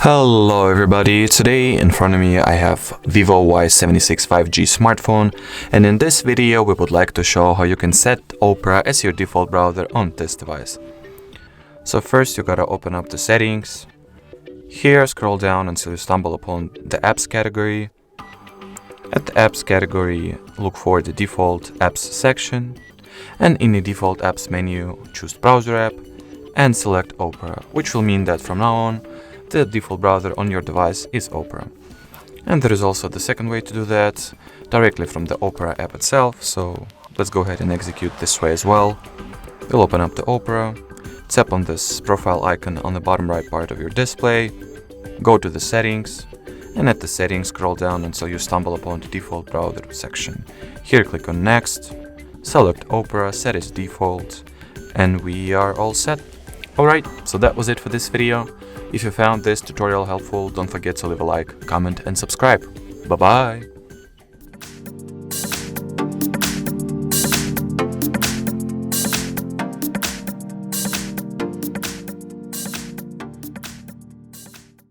Hello everybody, today in front of me I have VIVO Y76 5G smartphone, and in this video we would like to show how you can set Opera as your default browser on this device. So first you gotta open up the settings. Here scroll down until you stumble upon the apps category. At the apps category look for the default apps section, and in the default apps menu choose browser app and select Opera, which will mean that from now on the default browser on your device is Opera. And there is also the second way to do that, directly from the Opera app itself, so let's go ahead and execute this way as well. You'll open up the Opera, tap on this profile icon on the bottom right part of your display, go to the settings, and at the settings scroll down until you stumble upon the default browser section. Here click on next, select Opera, set as default, and we are all set. Alright, so that was it for this video. If you found this tutorial helpful, don't forget to leave a like, comment and subscribe. Bye bye!